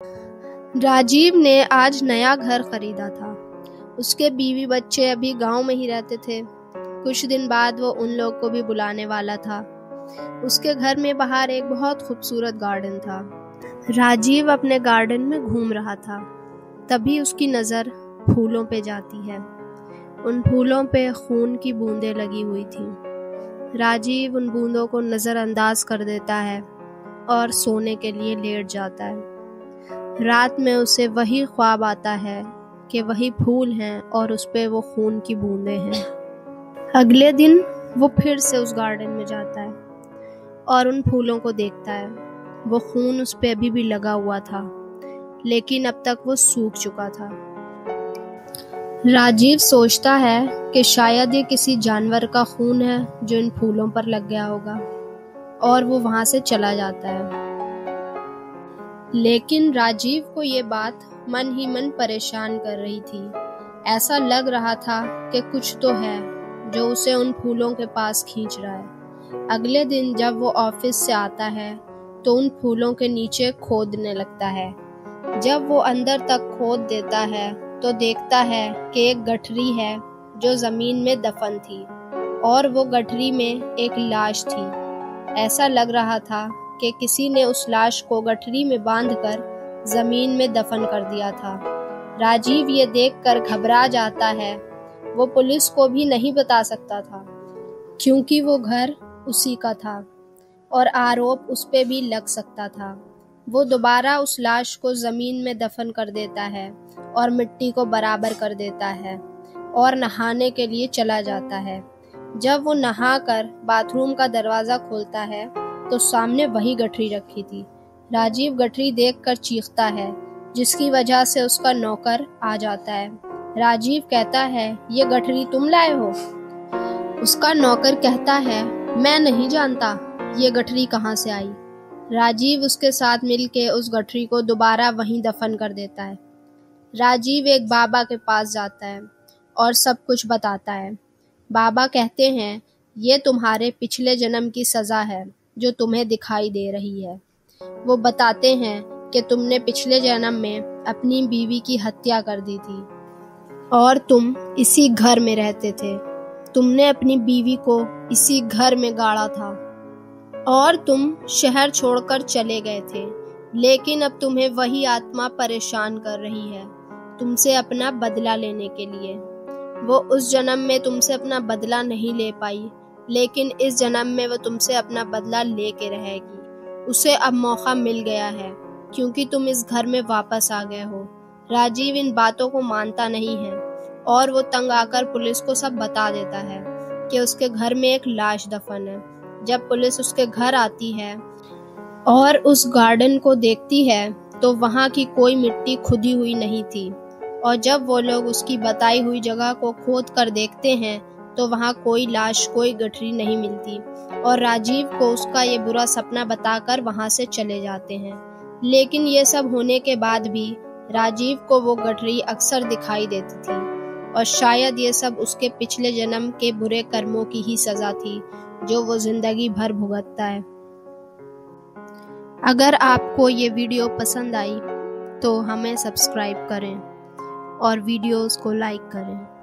राजीव ने आज नया घर खरीदा था। उसके बीवी बच्चे अभी गांव में ही रहते थे। कुछ दिन बाद वो उन लोग को भी बुलाने वाला था। उसके घर में बाहर एक बहुत खूबसूरत गार्डन था। राजीव अपने गार्डन में घूम रहा था, तभी उसकी नज़र फूलों पे जाती है। उन फूलों पे खून की बूंदें लगी हुई थी। राजीव उन बूंदों को नज़रअंदाज कर देता है और सोने के लिए लेट जाता है। रात में उसे वही ख्वाब आता है कि वही फूल हैं और उस पे वो खून की बूंदें हैं। अगले दिन वो फिर से उस गार्डन में जाता है और उन फूलों को देखता है। वो खून उस पे अभी भी लगा हुआ था, लेकिन अब तक वो सूख चुका था। राजीव सोचता है कि शायद ये किसी जानवर का खून है जो इन फूलों पर लग गया होगा, और वो वहां से चला जाता है। लेकिन राजीव को ये बात मन ही मन परेशान कर रही थी। ऐसा लग रहा था कि कुछ तो है जो उसे उन फूलों के पास खींच रहा है। अगले दिन जब वो ऑफिस से आता है तो उन फूलों के नीचे खोदने लगता है। जब वो अंदर तक खोद देता है तो देखता है कि एक गठरी है जो जमीन में दफन थी, और वो गठरी में एक लाश थी। ऐसा लग रहा था कि किसी ने उस लाश को गठरी में बांधकर जमीन में दफन कर दिया था। राजीव ये देखकर घबरा जाता है। वो पुलिस को भी नहीं बता सकता था, क्योंकि वो घर उसी का था और आरोप उस पे भी लग सकता था। वो दोबारा उस लाश को जमीन में दफन कर देता है और मिट्टी को बराबर कर देता है और नहाने के लिए चला जाता है। जब वो नहाकर बाथरूम का दरवाजा खोलता है तो सामने वही गठरी रखी थी। राजीव गठरी देखकर चीखता है, जिसकी वजह से उसका नौकर आ जाता है। राजीव कहता है, ये गठरी तुम लाए हो? उसका नौकर कहता है, मैं नहीं जानता ये गठरी कहाँ से आई। राजीव उसके साथ मिलके उस गठरी को दोबारा वहीं दफन कर देता है। राजीव एक बाबा के पास जाता है और सब कुछ बताता है। बाबा कहते हैं, ये तुम्हारे पिछले जन्म की सजा है जो तुम्हें दिखाई दे रही है। वो बताते हैं कि तुमने पिछले जन्म में अपनी बीवी की हत्या कर दी थी और तुम इसी घर में रहते थे। तुमने अपनी बीवी को इसी घर में गाड़ा था और तुम शहर छोड़कर चले गए थे, लेकिन अब तुम्हें वही आत्मा परेशान कर रही है तुमसे अपना बदला लेने के लिए। वो उस जन्म में तुमसे अपना बदला नहीं ले पाई, लेकिन इस जन्म में वो तुमसे अपना बदला लेके रहेगी। उसे अब मौका मिल गया है, क्योंकि तुम इस घर में वापस आ गए हो। राजीव इन बातों को मानता नहीं है और वो तंग आकर पुलिस को सब बता देता है कि उसके घर में एक लाश दफन है। जब पुलिस उसके घर आती है और उस गार्डन को देखती है तो वहाँ की कोई मिट्टी खुदी हुई नहीं थी, और जब वो लोग उसकी बताई हुई जगह को खोद कर देखते हैं तो वहाँ कोई लाश, कोई गठरी नहीं मिलती, और राजीव को उसका ये बुरा सपना बताकर वहाँ से चले जाते हैं। लेकिन ये सब होने के बाद भी राजीव को वो गठरी अक्सर दिखाई देती थी, और शायद ये सब उसके पिछले जन्म के बुरे कर्मों की ही सजा थी जो वो जिंदगी भर भुगतता है। अगर आपको ये वीडियो पसंद आई तो हमें सब्सक्राइब करें और वीडियोस को लाइक करें।